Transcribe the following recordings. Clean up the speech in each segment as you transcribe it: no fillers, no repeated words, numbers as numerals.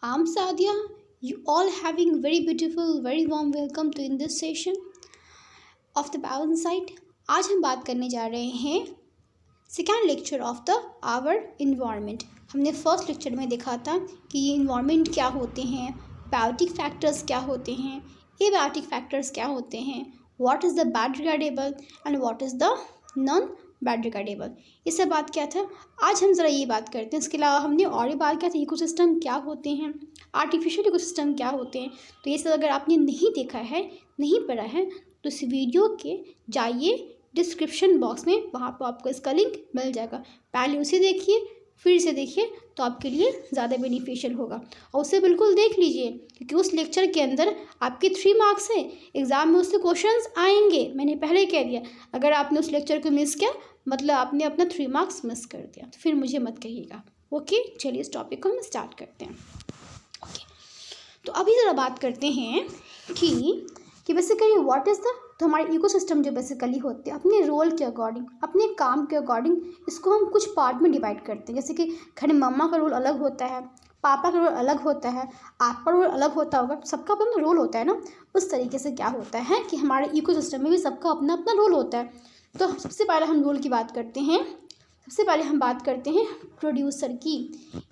I'm Sadia. You all having very beautiful, very warm welcome to in this session of the Balance Site. आज हम बात करने जा रहे हैं second lecture of the our environment. हमने फर्स्ट लेक्चर में देखा था कि ये इन्वायरमेंट क्या होते हैं, बायोटिक फैक्टर्स क्या होते हैं, एबायोटिक फैक्टर्स क्या होते हैं, what is the biodegradable and what is the non biodegradable, ये सब बात क्या था। आज हम ज़रा ये बात करते हैं। इसके अलावा हमने और भी बात किया था इकोसिस्टम क्या होते हैं, आर्टिफिशियल इकोसिस्टम क्या होते हैं। तो ये सब अगर आपने नहीं देखा है, नहीं पढ़ा है, तो इस वीडियो के जाइए डिस्क्रिप्शन बॉक्स में, वहाँ पर आपको इसका लिंक मिल जाएगा। पहले उसे देखिए, फिर से देखिए, तो आपके लिए ज़्यादा बेनिफिशियल होगा। और उसे बिल्कुल देख लीजिए, क्योंकि उस लेक्चर के अंदर आपके 3 मार्क्स हैं, एग्ज़ाम में उससे क्वेश्चंस आएंगे। मैंने पहले कह दिया, अगर आपने उस लेक्चर को मिस किया मतलब आपने अपना 3 मार्क्स मिस कर दिया, तो फिर मुझे मत कहिएगा। ओके, चलिए इस टॉपिक को हम स्टार्ट करते हैं। ओके, तो अभी ज़रा बात करते हैं कि बेसिकली व्हाट इज़ द, तो हमारे इकोसिस्टम जो बेसिकली होते हैं अपने रोल के अकॉर्डिंग, अपने काम के अकॉर्डिंग, इसको हम कुछ पार्ट में डिवाइड करते हैं। जैसे कि घर में मम्मा का रोल अलग होता है, पापा का रोल अलग होता है, आपका रोल अलग होता होगा, सबका अपना रोल होता है ना। उस तरीके से क्या होता है कि हमारे इकोसिस्टम में भी सबका अपना अपना रोल होता है। तो सबसे पहले हम रोल की बात करते हैं। सबसे पहले हम बात करते हैं प्रोड्यूसर की।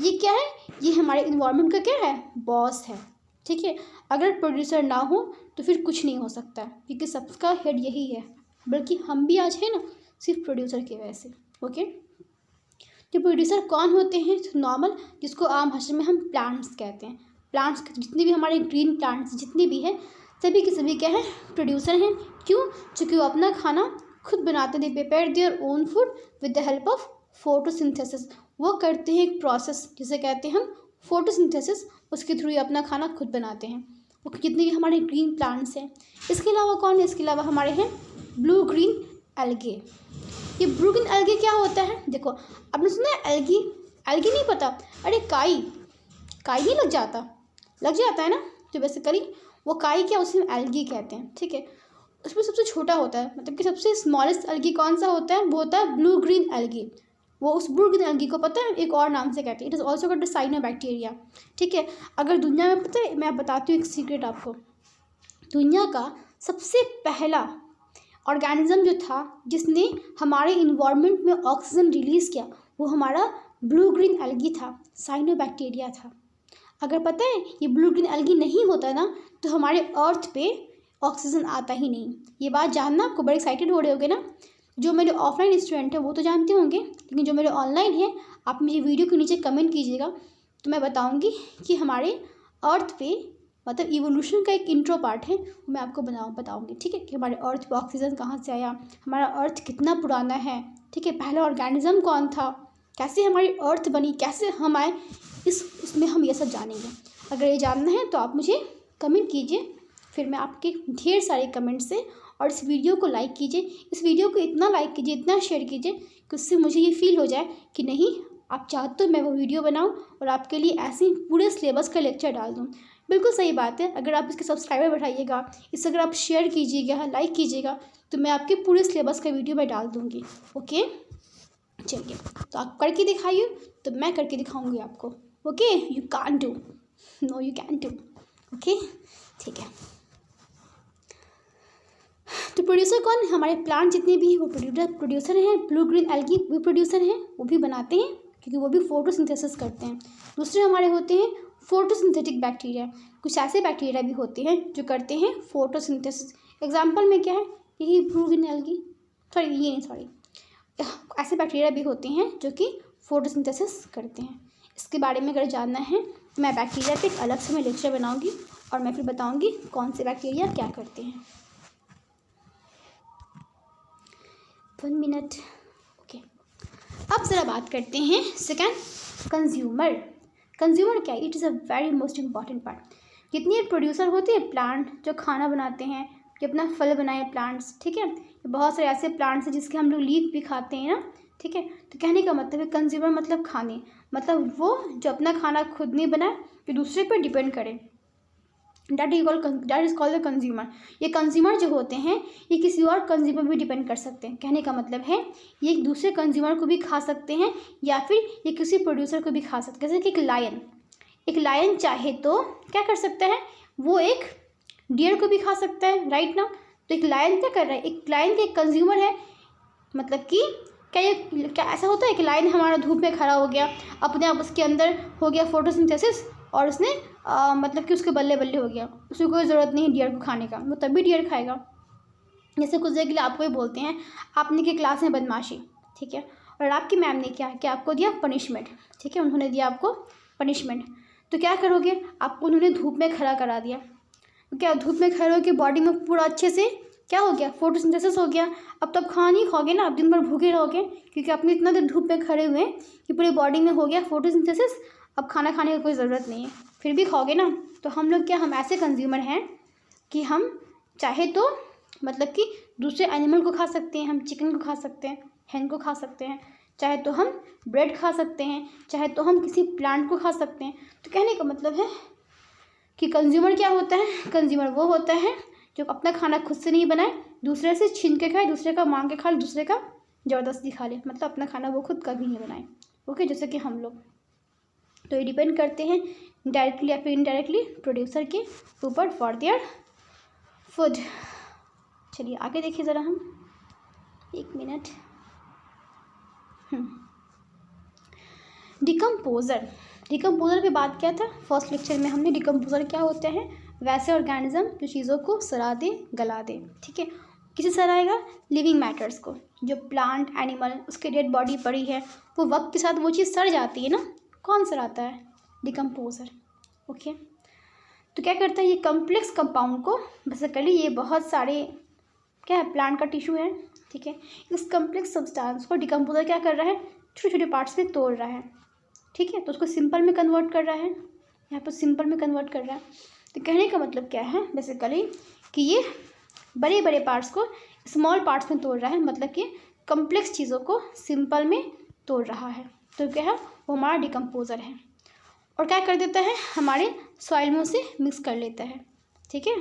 ये क्या है? ये हमारे इन्वायरमेंट का क्या है? बॉस है। ठीक है, अगर प्रोड्यूसर ना हो तो फिर कुछ नहीं हो सकता, क्योंकि सबका हेड यही है। बल्कि हम भी आज हैं ना सिर्फ प्रोड्यूसर की वजह से। ओके, तो प्रोड्यूसर कौन होते हैं? नॉर्मल, जिसको आम भाषा में हम प्लांट्स कहते हैं। प्लांट्स जितने भी हमारे ग्रीन प्लांट्स जितने भी हैं, सभी के सभी क्या है? प्रोड्यूसर हैं। क्यों? क्योंकि वो अपना खाना खुद बनाते, they prepare their own food with the help of photosynthesis. वो करते हैं एक प्रोसेस जिसे कहते हैं हम फोटोसिंथेसिस, उसके थ्रू ही अपना खाना खुद बनाते हैं। वो जितने भी हमारे ग्रीन प्लांट्स हैं। इसके अलावा कौन है? इसके अलावा हमारे हैं ब्लू ग्रीन एल्गे। ये ब्लू ग्रीन एल्गे क्या होता है? देखो, आपने सुना है एल्गी? एल्गी नहीं पता? अरे काई नहीं लग जाता है ना। तो बेसिकली वो काई क्या, उसमें एल्गी कहते हैं। ठीक है, उसमें सबसे छोटा होता है, मतलब कि सबसे स्मॉलेस्ट एल्गी कौन सा होता है? वो होता है ब्लू ग्रीन एल्गी। वो उस ब्लू ग्रीन एल्गी को पता है एक और नाम से कहते हैं, it is also called cyanobacteria. ठीक है, अगर दुनिया में पता है, मैं बताती हूँ एक सीक्रेट आपको। दुनिया का सबसे पहला ऑर्गेनिज्म जो था जिसने हमारे इन्वायरमेंट में ऑक्सीजन रिलीज़ किया, वो हमारा ब्लू ग्रीन एल्गी था, साइनोबैक्टीरिया था। अगर पता है ये ब्लू ग्रीन एल्गी नहीं होता ना, तो हमारे अर्थ पे ऑक्सीजन आता ही नहीं। ये बात जानना, आपको बड़े एक्साइटेड हो रहे होगे ना। जो मेरे ऑफलाइन स्टूडेंट हैं वो तो जानते होंगे, लेकिन जो मेरे ऑनलाइन हैं, आप मुझे वीडियो के नीचे कमेंट कीजिएगा, तो मैं बताऊंगी कि हमारे अर्थ पे, मतलब इवोल्यूशन का एक इंट्रो पार्ट है, वो मैं आपको बताऊंगी। ठीक है, कि हमारे अर्थ पे ऑक्सीजन कहाँ से आया, हमारा अर्थ कितना पुराना है। ठीक है, पहला ऑर्गेनिज्म कौन था, कैसे हमारी अर्थ बनी, कैसे हम आए, उसमें हम ये सब जानेंगे। अगर ये जानना है तो आप मुझे कमेंट कीजिए, फिर मैं आपके ढेर सारे कमेंट से, और इस वीडियो को लाइक कीजिए। इस वीडियो को इतना लाइक कीजिए, इतना शेयर कीजिए कि उससे मुझे ये फील हो जाए कि नहीं, आप चाहते हो मैं वो वीडियो बनाऊं और आपके लिए ऐसे ही पूरे सिलेबस का लेक्चर डाल दूं। बिल्कुल सही बात है, अगर आप इसके सब्सक्राइबर बढ़ाइएगा, इसे अगर आप शेयर कीजिएगा, लाइक कीजिएगा, तो मैं आपके पूरे सिलेबस का वीडियो मैं डाल दूँगी। ओके, चलिए, तो आप करके दिखाइए, तो मैं करके दिखाऊँगी आपको। Okay, you can do, no you can do. Okay, ठीक है। तो प्रोड्यूसर कौन? हमारे प्लांट जितने भी हैं वो प्रोड्यूसर हैं। ब्लू ग्रीन एल्गी भी प्रोड्यूसर हैं, वो भी बनाते हैं क्योंकि वो भी फोटोसिंथेसिस करते हैं। दूसरे हमारे होते हैं फोटोसिंथेटिक बैक्टीरिया। कुछ ऐसे बैक्टीरिया भी होते हैं जो करते हैं फोटोसिंथेसिस। एग्जाम्पल में क्या है? यही ब्लू ग्रीन एल्गी, ऐसे बैक्टीरिया भी होते हैं जो कि फोटोसिंथेसिस करते हैं। इसके बारे में अगर जानना है तो मैं बैक्टीरिया पे एक अलग से मैं लेक्चर बनाऊंगी, और मैं फिर बताऊंगी कौन से बैक्टीरिया क्या करते हैं। 1 मिनट। ओके, अब ज़रा बात करते हैं सेकेंड, कंज्यूमर। कंज्यूमर क्या है? It is a very most important part. जितने प्रोड्यूसर होते हैं, प्लांट जो खाना बनाते हैं, जो अपना फल बनाए प्लांट्स, ठीक है, बहुत सारे ऐसे प्लांट्स हैं जिसके हम लोग लीफ भी खाते हैं ना। ठीक है, तो कहने का मतलब है कंज्यूमर मतलब खाने, मतलब वो जो अपना खाना खुद नहीं बनाए, जो दूसरे पर डिपेंड करे, that is called the consumer. ये कंज्यूमर जो होते हैं ये किसी और कंज्यूमर भी डिपेंड कर सकते हैं। कहने का मतलब है ये एक दूसरे कंज्यूमर को भी खा सकते हैं, या फिर ये किसी प्रोड्यूसर को भी खा सकते हैं। जैसे कि एक लायन, एक लायन चाहे तो क्या कर सकता है, वो एक डियर को भी खा सकता है, राइट ना। तो एक लायन क्या कर रहा है, एक लायन का एक कंज्यूमर है, मतलब कि क्या ऐसा होता है कि लायन हमारा धूप में खड़ा हो गया, अपने आप उसके अंदर हो गया फोटोसिंथेसिस और उसने मतलब कि उसके बल्ले बल्ले हो गया, उसको कोई ज़रूरत नहीं है डियर को खाने का, वो तभी डियर खाएगा। जैसे कुछ देर के लिए आपको ही बोलते हैं आपने की क्लास में बदमाशी, ठीक है, और आपकी मैम ने क्या आपको दिया पनिशमेंट, ठीक है, उन्होंने दिया आपको पनिशमेंट, तो क्या करोगे, आपको उन्होंने धूप में खड़ा करा दिया, तो क्या धूप में खड़े होकर बॉडी में पूरा अच्छे से क्या हो गया, फोटोसिंथेसिस हो गया। अब तब खाना नहीं खाओगे ना, आप दिन भर भूखे रहोगे, क्योंकि आपने इतना देर धूप में खड़े हुए कि पूरी बॉडी में हो गया फोटोसिंथेसिस। अब खाना खाने की कोई ज़रूरत नहीं है, फिर भी खाओगे ना। तो हम लोग क्या, हम ऐसे कंज्यूमर हैं कि हम चाहे तो मतलब कि दूसरे एनिमल को खा सकते हैं, हम चिकन को खा सकते हैं, hen को खा सकते हैं, चाहे तो हम ब्रेड खा सकते हैं, चाहे तो हम किसी प्लांट को खा सकते हैं। तो कहने का मतलब है कि कंज्यूमर क्या होता है, कंज्यूमर वो होता है जो अपना खाना खुद से नहीं बनाए, दूसरे से छीन के खाए, दूसरे का मांग के खा ले, दूसरे का ज़बरदस्ती खा ले, मतलब अपना खाना वो खुद कभी नहीं बनाए। ओके, जैसे कि हम लोग, तो ये डिपेंड करते हैं डायरेक्टली या फिर इनडायरेक्टली प्रोड्यूसर के ऊपर फॉर देयर फूड। चलिए आगे देखिए ज़रा हम, एक मिनट। डिकम्पोज़र, डिकम्पोज़र पे बात किया था फर्स्ट लेक्चर में हमने। डिकम्पोज़र क्या होते हैं, वैसे ऑर्गेनिज्म जो चीज़ों को सड़ा दे, गला दे, ठीक है। किसे सड़ाएगा, लिविंग मैटर्स को, जो प्लांट एनिमल उसकी डेड बॉडी पड़ी है वो वक्त के साथ वो चीज़ सड़ जाती है ना, कौन सड़ाता है, डिकम्पोज़र। ओके, तो क्या करता है ये कम्प्लेक्स कंपाउंड को, बेसिकली ये बहुत सारे क्या है, प्लांट का टिश्यू है, ठीक है, इस कम्प्लेक्स सब्सटेंस को डिकम्पोज़र क्या कर रहा है, छोटे छोटे पार्ट्स में तोड़ रहा है, ठीक है। तो उसको सिंपल में कन्वर्ट कर रहा है, यहाँ पर सिंपल में कन्वर्ट कर रहा है। तो कहने का मतलब क्या है बेसिकली कि ये बड़े बड़े पार्ट्स को स्मॉल पार्ट्स में तोड़ रहा है, मतलब कि कम्प्लेक्स चीज़ों को सिंपल में तोड़ रहा है। तो क्या है, वो हमारा डिकम्पोज़र है। और क्या कर देता है, हमारे सॉइल में उसे मिक्स कर लेता है, ठीक है।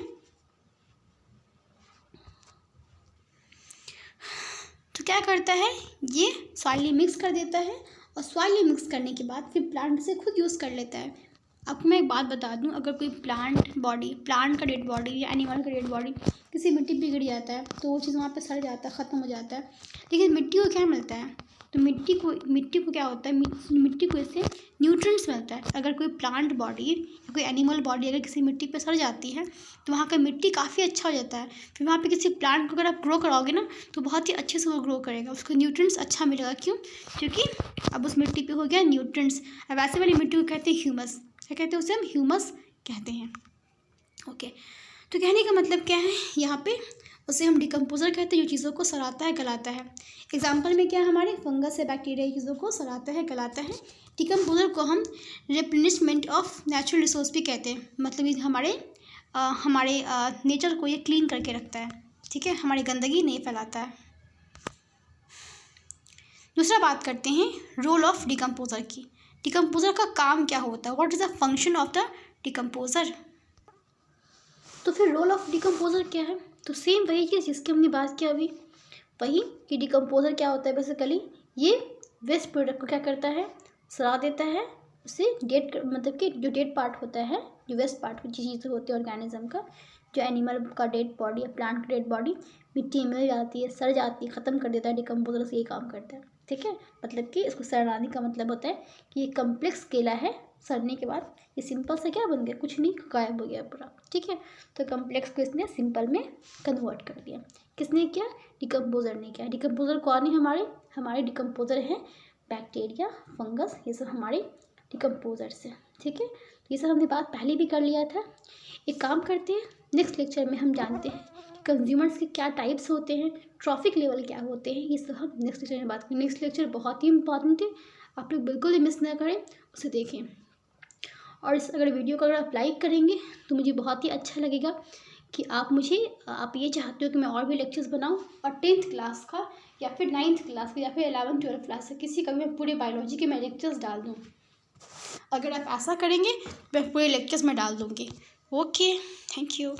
तो क्या करता है, ये सॉइल में मिक्स कर देता है, और सॉइल में मिक्स करने के बाद फिर प्लांट से खुद यूज़ कर लेता है। आपको मैं एक बात बता दूं, अगर कोई प्लांट का डेड बॉडी या एनिमल का डेड बॉडी किसी मिट्टी पे गिर जाता है तो वो चीज़ वहाँ पे सड़ जाता है, ख़त्म हो जाता है। लेकिन मिट्टी को क्या मिलता है, तो मिट्टी को क्या होता है, मिट्टी को इससे न्यूट्रिएंट्स मिलता है। अगर कोई प्लांट बॉडी या कोई एनिमल बॉडी अगर किसी मिट्टी पे सड़ जाती है तो वहाँ का मिट्टी काफ़ी अच्छा हो जाता है। फिर वहाँ पे किसी प्लांट को अगर आप ग्रो कराओगे ना तो बहुत ही अच्छे से वो ग्रो करेगा, उसको न्यूट्रिएंट्स अच्छा मिलेगा। क्यों, क्योंकि अब उस मिट्टी पे हो गया न्यूट्रिएंट्स। अब वैसे वाली मिट्टी को कहते हैं ह्यूमस, क्या कहते हैं उसे, हम ह्यूमस कहते हैं। ओके, तो कहने का मतलब क्या है, यहाँ पे उसे हम डिकम्पोज़र कहते हैं, जो चीज़ों को सड़ाता है, गलाता है। एग्जाम्पल में क्या हमारे फंगस या बैक्टीरिया चीज़ों को सड़ाता है, गलाता है। डिकम्पोज़र को हम रिप्लेनिशमेंट ऑफ नेचुरल रिसोर्स भी कहते हैं, मतलब ये हमारे नेचर को ये क्लीन करके रखता है, ठीक है, हमारी गंदगी नहीं फैलाता है। दूसरा बात करते हैं रोल ऑफ डिकम्पोज़र की। डिकम्पोज़र का काम क्या होता है, what is the function of the decomposer. तो फिर रोल ऑफ डिकम्पोज़र क्या है, तो सेम वही चीज़ जिसकी हमने बात की अभी, वही कि डिकम्पोज़र क्या होता है, बेसिकली ये वेस्ट प्रोडक्ट को क्या करता है, सड़ा देता है, उसे मतलब कि जो डेड पार्ट होता है, जो वेस्ट पार्ट जो चीज़ें होती है ऑर्गेनिज्म का, जो एनिमल का डेड बॉडी या प्लांट का डेड बॉडी मिट्टी में मिल जाती है, सड़ जाती है, ख़त्म कर देता है। डिकम्पोज़र से ये काम करता है, ठीक है। मतलब कि इसको सड़ाने का मतलब होता है कि ये कम्प्लेक्स केला है, सड़ने के बाद ये सिंपल से क्या बन गया, कुछ नहीं, गायब हो गया पूरा, ठीक है। तो कम्प्लेक्स को इसने सिंपल में कन्वर्ट कर दिया। किसने किया, डिकम्पोज़र ने किया। डिकम्पोज़र कौन है, हमारे डिकम्पोज़र हैं बैक्टीरिया, फंगस, ये सब हमारे डिकम्पोज़र्स हैं, ठीक है। ये सब हमने बात पहले भी कर लिया था। एक काम करते हैं, नेक्स्ट लेक्चर में हम जानते हैं कि कंज्यूमर्स के क्या टाइप्स होते हैं, ट्रॉफिक लेवल क्या होते हैं, ये सब हम नेक्स्ट लेक्चर में बात करेंगे। नेक्स्ट लेक्चर बहुत ही इंपॉर्टेंट है, आप लोग बिल्कुल मिस ना करें, उसे देखें। और इस अगर वीडियो को अगर आप लाइक करेंगे तो मुझे बहुत ही अच्छा लगेगा कि आप ये चाहते हो कि मैं और भी लेक्चर्स बनाऊं, और 10th क्लास का या फिर 9th क्लास का या फिर 11th 12th क्लास का किसी का भी मैं पूरे बायोलॉजी के मैं लेक्चर्स डाल दूँ। अगर आप ऐसा करेंगे मैं पूरे लेक्चर्स में डाल दूँगी। Okay, thank you.